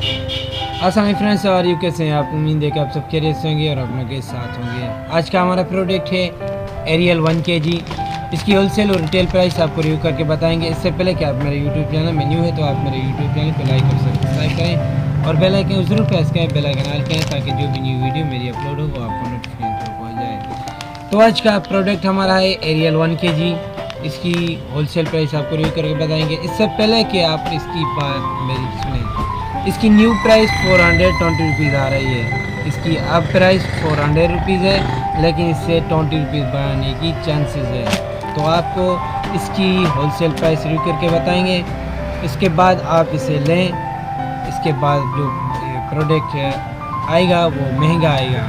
अस्सलाम फ्रेंड्स, और यू कैसे हैं आप? उम्मीद है कि आप सब खैरियत से होंगे और अपनों के साथ होंगे। आज का हमारा प्रोडक्ट है एरियल 1 kg। इसकी होलसेल और रिटेल प्राइस आपको रिव्यू करके बताएंगे। इससे पहले कि आप मेरे यूट्यूब चैनल में न्यू है तो आप मेरे यूट्यूब चैनल को लाइक और सब्सक्राइब करें और बेल आइकन ज़रूर प्रेस करें, बेल आइकन ऑल करें ताकि जो भी न्यू वीडियो मेरी अपलोड हो वो आपको नोटिफिकेशन थ्रू पहुँच जाए। तो आज का प्रोडक्ट हमारा है एरियल 1 kg। इसकी होलसेल प्राइस आपको रिव्यू करके बताएंगे। इससे पहले कि आप इसकी बात मेरी सुने, इसकी न्यू प्राइस 420 रुपीज़ आ रही है। इसकी अब प्राइस 400 रुपीज़ है, लेकिन इससे 20 रुपीज़ बढ़ाने की चांसेस है। तो आपको इसकी होलसेल प्राइस रिव्यू करके बताएंगे। इसके बाद आप इसे लें। इसके बाद जो प्रोडक्ट आएगा वो महंगा आएगा।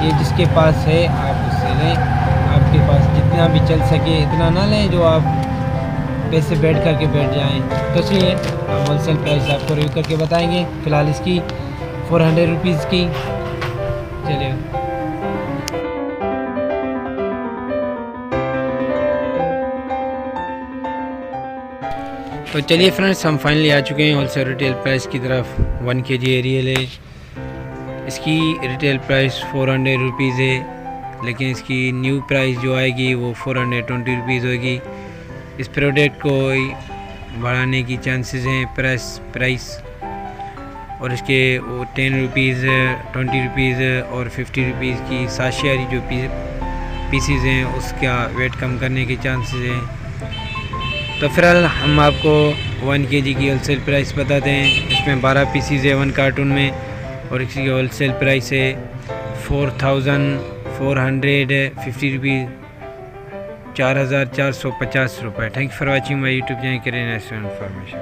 ये जिसके पास है आप उससे लें। आपके पास जितना भी चल सके इतना ना लें जो आप पैसे बैठ करके बैठ जाएं। तो चलिए हम होलसेल प्राइस आपको रिव्यू करके बताएंगे। फ़िलहाल इसकी 400 रुपीज़ की। चलिए तो चलिए फ्रेंड्स, हम फाइनली आ चुके हैं होलसेल रिटेल प्राइस की तरफ। 1 kg एरियल है। इसकी रिटेल प्राइस 400 रुपीज़ है, लेकिन इसकी न्यू प्राइस जो आएगी वो 420 रुपीज़ होगी। इस प्रोडक्ट को बढ़ाने की चांसेस हैं प्राइस और इसके वो 10 रुपीज़, 20 रुपीज़ और 50 रुपीज़ की साशियारी जो पीसीज हैं उसका वेट कम करने के चांसेस हैं। तो फिलहाल हम आपको 1 kg की होलसेल प्राइस बताते हैं। इसमें 12 पीसीज है 1 कार्टून में और इसकी होलसेल प्राइस है 4450 रुपीज़, 4450 रुपये। Thank you for watching my YouTube channel. करें नेक्स्ट इन्फॉर्मेशन।